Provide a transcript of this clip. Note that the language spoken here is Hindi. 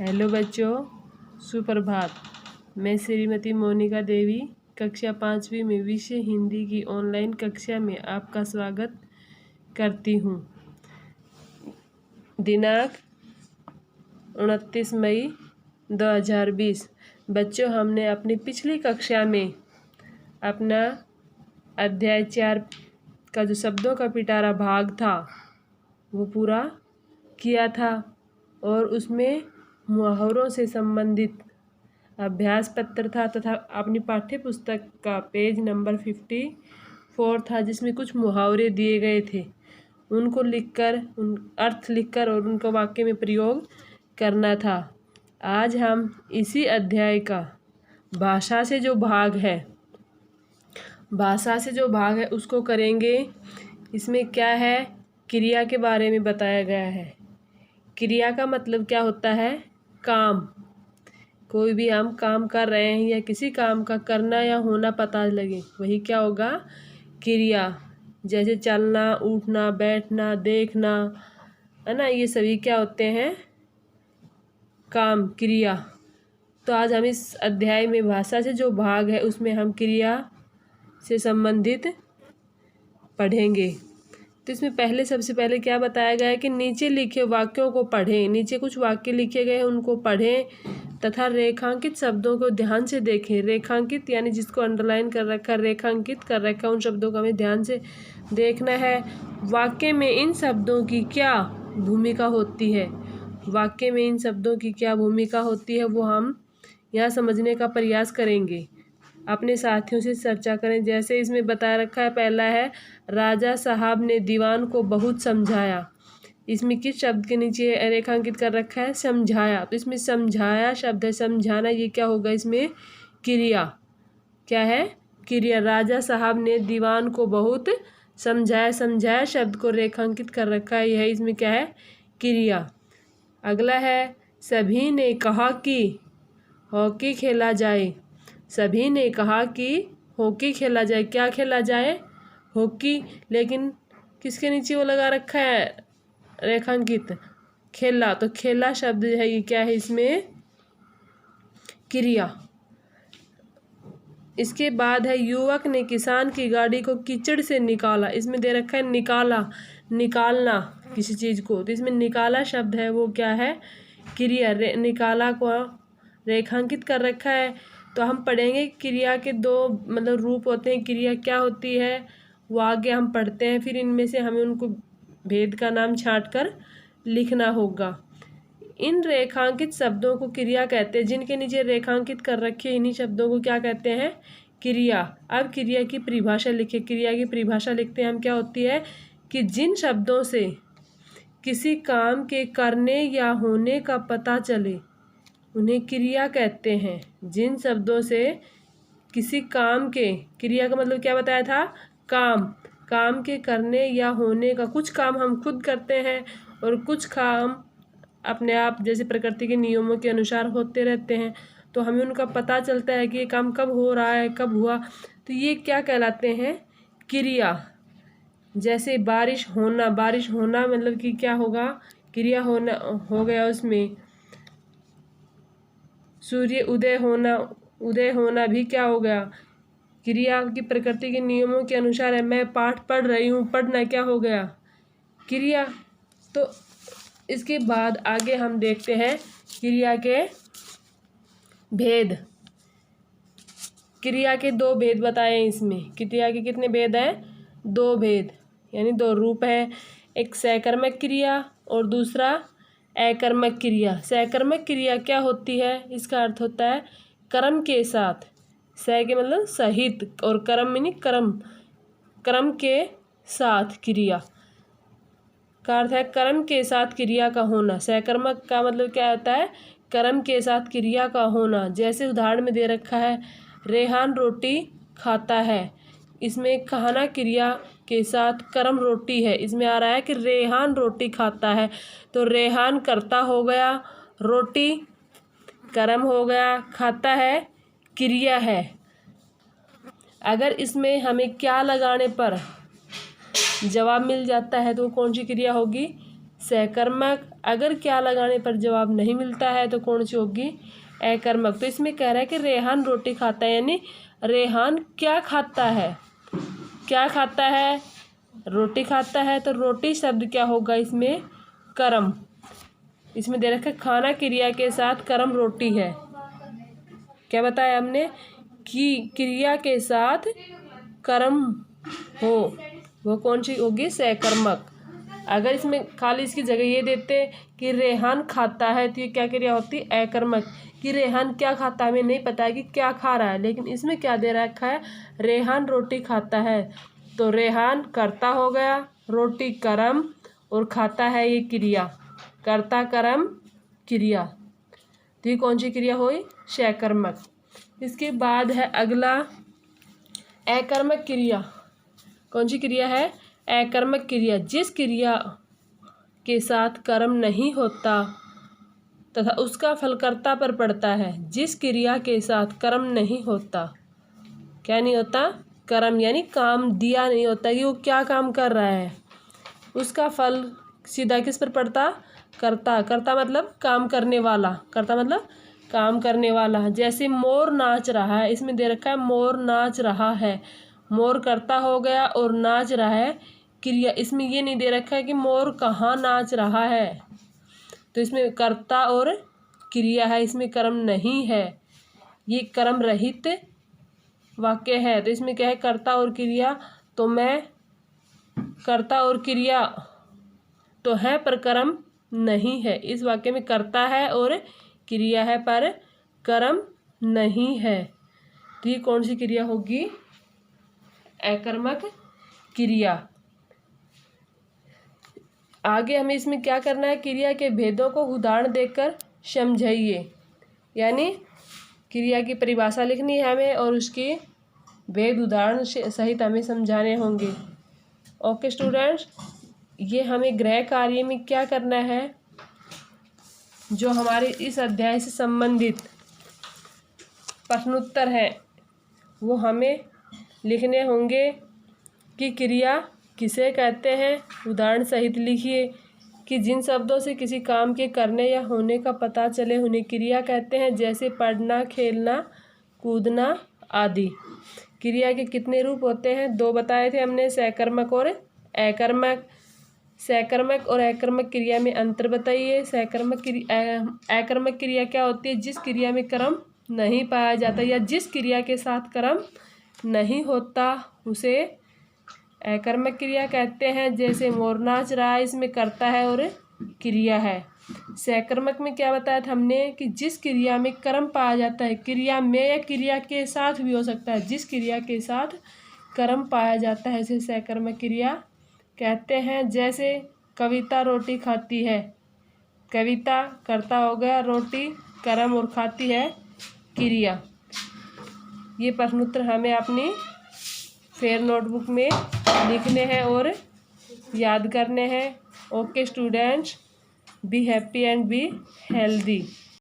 हेलो बच्चों, सुप्रभात। मैं श्रीमती मोनिका देवी कक्षा 5वीं में विषय हिंदी की ऑनलाइन कक्षा में आपका स्वागत करती हूँ। दिनांक 29 मई 2020। बच्चों, हमने अपनी पिछली कक्षा में अपना अध्याय 4 का जो शब्दों का पिटारा भाग था वो पूरा किया था और उसमें मुहावरों से संबंधित अभ्यास पत्र था तथा अपनी पाठ्य पुस्तक का पेज नंबर 54 था, जिसमें कुछ मुहावरे दिए गए थे। उनको लिखकर, उन अर्थ लिखकर और उनको वाक्य में प्रयोग करना था। आज हम इसी अध्याय का भाषा से जो भाग है उसको करेंगे। इसमें क्या है, क्रिया के बारे में बताया गया है। क्रिया का मतलब क्या होता है? काम। कोई भी हम काम कर रहे हैं या किसी काम का करना या होना पता लगे, वही क्या होगा? क्रिया। जैसे चलना, उठना, बैठना, देखना, है ना, ये सभी क्या होते हैं? काम, क्रिया। तो आज हम इस अध्याय में भाषा से जो भाग है उसमें हम क्रिया से संबंधित पढ़ेंगे। तो इसमें सबसे पहले क्या बताया गया है कि नीचे लिखे वाक्यों को पढ़ें। नीचे कुछ वाक्य लिखे गए हैं, उनको पढ़ें तथा रेखांकित शब्दों को ध्यान से देखें। रेखांकित यानी जिसको अंडरलाइन कर रखा, रेखांकित कर रखा, उन शब्दों को हमें ध्यान से देखना है। वाक्य में इन शब्दों की क्या भूमिका होती है, वाक्य में इन शब्दों की क्या भूमिका होती है वो हम यहाँ समझने का प्रयास करेंगे। अपने साथियों से चर्चा करें। जैसे इसमें बता रखा है, पहला है राजा साहब ने दीवान को बहुत समझाया। इसमें किस शब्द के नीचे रेखांकित कर रखा है? समझाया। तो इसमें समझाया शब्द है, समझाना, ये क्या होगा? इसमें क्रिया। क्या है? क्रिया। राजा साहब ने दीवान को बहुत समझाया। समझाया शब्द को रेखांकित कर रखा है, यह इसमें क्या है? क्रिया। अगला है सभी ने कहा कि हॉकी खेला जाए। सभी ने कहा कि हॉकी खेला जाए। क्या खेला जाए? हॉकी। लेकिन किसके नीचे वो लगा रखा है रेखांकित? खेला। तो खेला शब्द है, ये क्या है? इसमें क्रिया। इसके बाद है युवक ने किसान की गाड़ी को कीचड़ से निकाला। इसमें दे रखा है निकाला, निकालना किसी चीज़ को। तो इसमें निकाला शब्द है, वो क्या है? क्रिया। निकाला को रेखांकित कर रखा है। तो हम पढ़ेंगे क्रिया के दो रूप होते हैं। क्रिया क्या होती है वो आगे हम पढ़ते हैं, फिर इनमें से हमें उनको भेद का नाम छांट कर लिखना होगा। इन रेखांकित शब्दों को क्रिया कहते हैं। जिनके नीचे रेखांकित कर रखे इन्हीं शब्दों को क्या कहते हैं? क्रिया। अब क्रिया की परिभाषा लिखे। क्रिया की परिभाषा लिखते हैं हम, क्या होती है कि जिन शब्दों से किसी काम के करने या होने का पता चले उन्हें क्रिया कहते हैं। जिन शब्दों से किसी काम के, क्रिया का मतलब क्या बताया था? काम। काम के करने या होने का, कुछ काम हम खुद करते हैं और कुछ काम अपने आप जैसे प्रकृति के नियमों के अनुसार होते रहते हैं, तो हमें उनका पता चलता है कि ये काम कब हो रहा है, कब हुआ। तो ये क्या कहलाते हैं? क्रिया। जैसे बारिश होना। बारिश होना मतलब कि क्या होगा? क्रिया होना हो गया। उसमें सूर्य उदय होना, उदय होना भी क्या हो गया? क्रिया की प्रकृति के नियमों के अनुसार है। मैं पाठ पढ़ रही हूँ, पढ़ना क्या हो गया? क्रिया। तो इसके बाद आगे हम देखते हैं क्रिया के भेद। क्रिया के दो भेद बताए हैं इसमें। क्रिया के कितने भेद हैं? दो भेद, यानी दो रूप हैं। एक सकर्मक क्रिया और दूसरा अकर्मक क्रिया। सकर्मक क्रिया क्या होती है? इसका अर्थ होता है कर्म के साथ। स के मतलब सहित और कर्म यानी कर्म, कर्म के साथ क्रिया का अर्थ है कर्म के साथ क्रिया का होना। सकर्मक का मतलब क्या होता है? कर्म के साथ क्रिया का होना। जैसे उदाहरण में दे रखा है, रेहान रोटी खाता है। इसमें खाना क्रिया के साथ कर्म रोटी है। इसमें आ रहा है कि रेहान रोटी खाता है, तो रेहान कर्ता हो गया, रोटी कर्म हो गया, खाता है क्रिया है। अगर इसमें हमें क्या लगाने पर जवाब मिल जाता है तो कौन सी क्रिया होगी? सहकर्मक। अगर क्या लगाने पर जवाब नहीं मिलता है तो कौन सी होगी? अकर्मक। तो इसमें कह रहा है कि रेहान रोटी खाता है, यानी रेहान क्या खाता है? क्या खाता है? रोटी खाता है। तो रोटी शब्द क्या होगा इसमें? कर्म। इसमें दे रखा है खाना क्रिया के साथ कर्म रोटी है। क्या बताया हमने? कि क्रिया के साथ कर्म हो, वो कौन सी होगी? सहकर्मक। अगर इसमें खाली इसकी जगह ये देते कि रेहान खाता है तो ये क्या क्रिया होती? अकर्मक। कि रेहान क्या खाता है, हमें नहीं पता है कि क्या खा रहा है, लेकिन इसमें क्या दे रखा है? रेहान रोटी खाता है। तो रेहान कर्ता हो गया, रोटी कर्म, और खाता है ये क्रिया। कर्ता कर्म क्रिया, तो ये कौन सी क्रिया हुई? सहकर्मक। इसके बाद है अगला अकर्मक क्रिया। कौन सी क्रिया है? अकर्मक क्रिया। जिस क्रिया के साथ कर्म नहीं होता तथा उसका फल कर्ता पर पड़ता है। जिस क्रिया के साथ कर्म नहीं होता, क्या नहीं होता? कर्म, यानी काम दिया नहीं होता कि वो क्या काम कर रहा है, उसका फल सीधा किस पर पड़ता? कर्ता। कर्ता मतलब काम करने वाला। कर्ता मतलब काम करने वाला। जैसे मोर नाच रहा है, इसमें दे रखा है मोर नाच रहा है। मोर कर्ता हो गया और नाच रहा है क्रिया। इसमें ये नहीं दे रखा है कि मोर कहाँ नाच रहा है, तो इसमें कर्ता और क्रिया है, इसमें कर्म नहीं है, ये कर्म रहित वाक्य है। तो इसमें क्या है? कर्ता और क्रिया। तो मैं कर्ता और क्रिया तो है पर कर्म नहीं है। इस वाक्य में कर्ता है और क्रिया है पर कर्म नहीं है। तो ये कौन सी क्रिया होगी? अकर्मक क्रिया। आगे हमें इसमें क्या करना है? क्रिया के भेदों को उदाहरण देकर समझाइए, यानी क्रिया की परिभाषा लिखनी है हमें और उसके भेद उदाहरण सहित हमें समझाने होंगे। ओके स्टूडेंट्स, ये हमें गृह कार्य में क्या करना है? जो हमारे इस अध्याय से संबंधित प्रश्नोत्तर है वो हमें लिखने होंगे कि क्रिया किसे कहते हैं। उदाहरण सहित लिखिए कि जिन शब्दों से किसी काम के करने या होने का पता चले उन्हें क्रिया कहते हैं, जैसे पढ़ना, खेलना, कूदना आदि। क्रिया के कितने रूप होते हैं? 2 बताए थे हमने, सहकर्मक और अकर्मक। सहकर्मक और अकर्मक क्रिया में अंतर बताइए। अकर्मक क्रिया क्या होती है? जिस क्रिया में कर्म नहीं पाया जाता या जिस क्रिया के साथ कर्म नहीं होता उसे अकर्मक क्रिया कहते हैं। जैसे मोर नाच रहा है, इसमें कर्ता है और क्रिया है। सहकर्मक में क्या बताया था हमने? कि जिस क्रिया में कर्म पाया जाता है, क्रिया में या क्रिया के साथ भी हो सकता है, जिस क्रिया के साथ कर्म पाया जाता है इसे सहकर्मक क्रिया कहते हैं। जैसे कविता रोटी खाती है, कविता कर्ता हो गया, रोटी कर्म और खाती है क्रिया। ये प्रश्नोत्तर हमें अपनी फेयर नोटबुक में लिखने हैं और याद करने हैं। Okay students, be happy and be healthy.